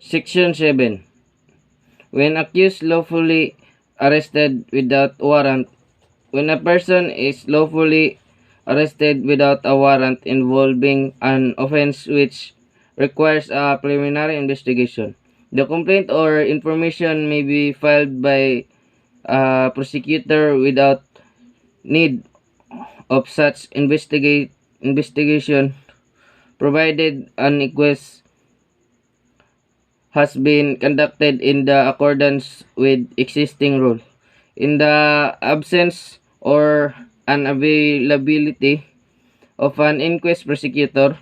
Section 7. When accused lawfully arrested without warrant, when a person is lawfully arrested without a warrant involving an offense which requires a preliminary investigation, the complaint or information may be filed by a prosecutor without need of such investigation, provided an inquest has been conducted in the accordance with existing rule. In the absence or unavailability of an inquest prosecutor,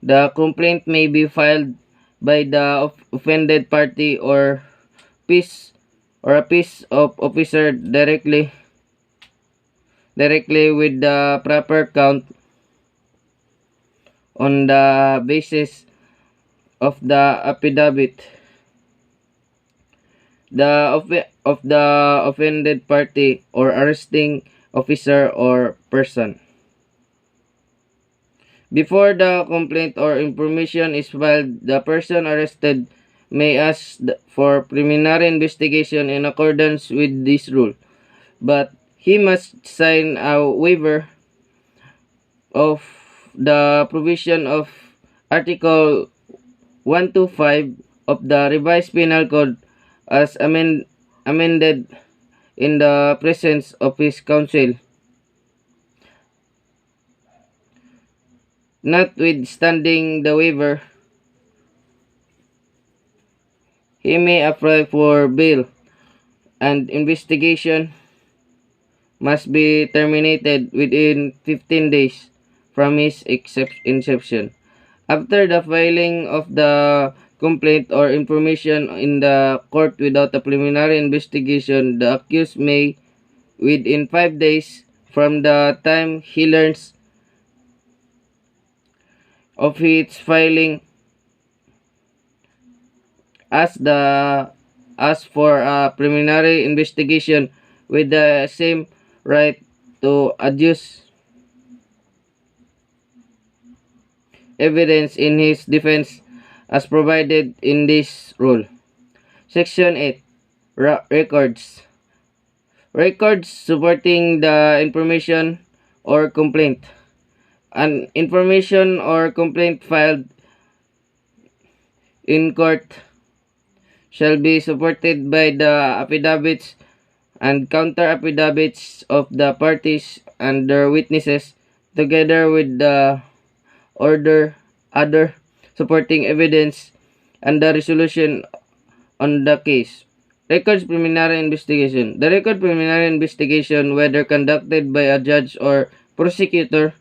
the complaint may be filed by the offended party or a piece of officer directly with the proper count on the basis of the affidavit of the offended party or arresting officer or person. Before the complaint or information is filed, the person arrested may ask for preliminary investigation in accordance with this rule, but he must sign a waiver of the provision of Article 125 of the Revised Penal Code as amended in the presence of his counsel. Notwithstanding the waiver, he may apply for bail, and investigation must be terminated within 15 days from his inception. After the filing of the complaint or information in the court without a preliminary investigation, the accused may, within 5 days from the time he learns of its filing, ask for a preliminary investigation with the same right to adduce evidence in his defense as provided in this rule. Section 8. Records. Records supporting the information or complaint. An information or complaint filed in court shall be supported by the affidavits and counter affidavits of the parties and their witnesses, together with the other supporting evidence and the resolution on the case. Records preliminary investigation. The record preliminary investigation, whether conducted by a judge or prosecutor,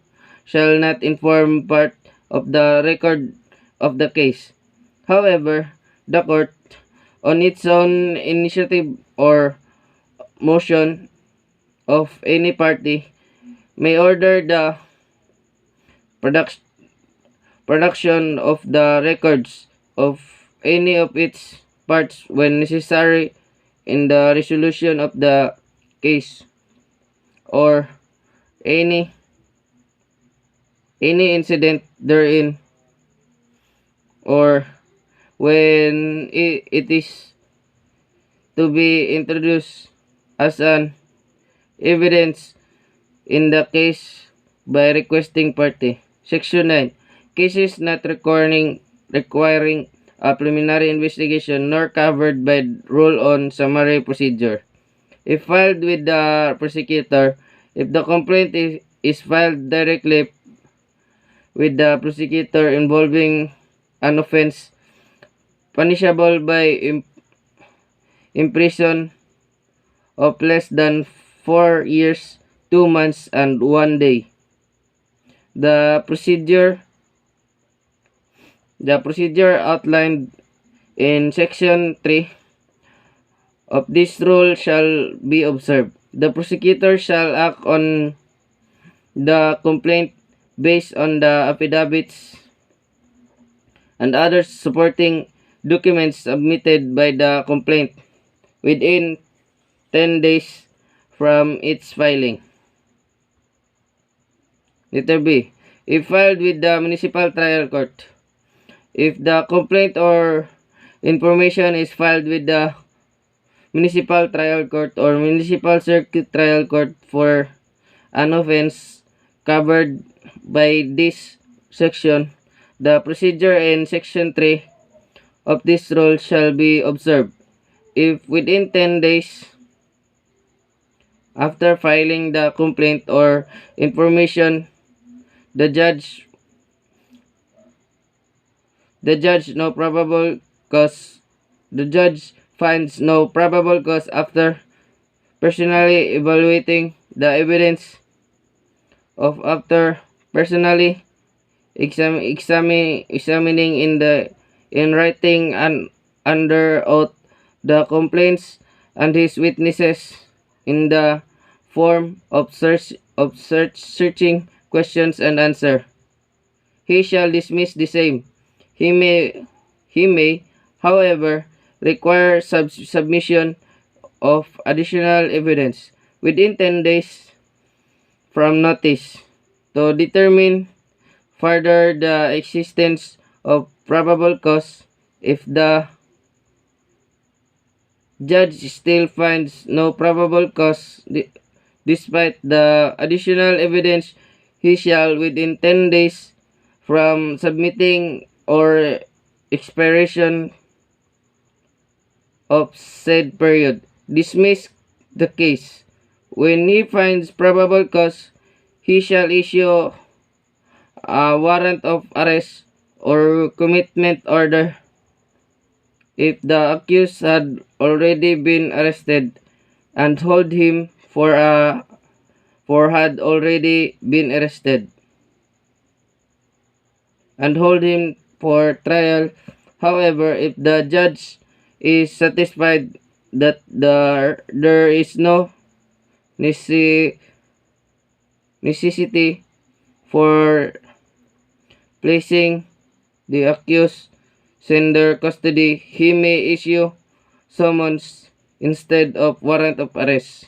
shall not inform part of the record of the case. However, the court, on its own initiative or motion of any party, may order the production of the records of any of its parts when necessary in the resolution of the case, or any incident therein, or when it is to be introduced as an evidence in the case by requesting party. Section 9. Cases not requiring a preliminary investigation nor covered by rule on summary procedure. If filed with the prosecutor, if the complaint is filed directly with the prosecutor involving an offense punishable by imprison of less than 4 years, 2 months, and 1 day. The procedure outlined in Section 3 of this rule shall be observed. The prosecutor shall act on the complaint based on the affidavits and other supporting documents submitted by the complaint within 10 days from its filing. Letter B. If filed with the municipal trial court, if the complaint or information is filed with the municipal trial court or municipal circuit trial court for an offense covered by this section, the procedure in section 3 of this rule shall be observed. If within 10 days after filing the complaint or information, the judge no probable cause the judge finds no probable cause after personally evaluating the evidence of after personally examining in writing and under oath the complaints and his witnesses in the form of searching questions and answer. He shall dismiss the same. He may, however, require submission of additional evidence within 10 days from notice to determine further the existence of probable cause. If the judge still finds no probable cause despite the additional evidence, he shall within 10 days from submitting or expiration of said period dismiss the case. When he finds probable cause, he shall issue a warrant of arrest or commitment order if the accused had already been arrested and hold him for had already been arrested and hold him for trial. However, if the judge is satisfied that there is no necessity for placing the accused under custody, he may issue summons instead of warrant of arrest.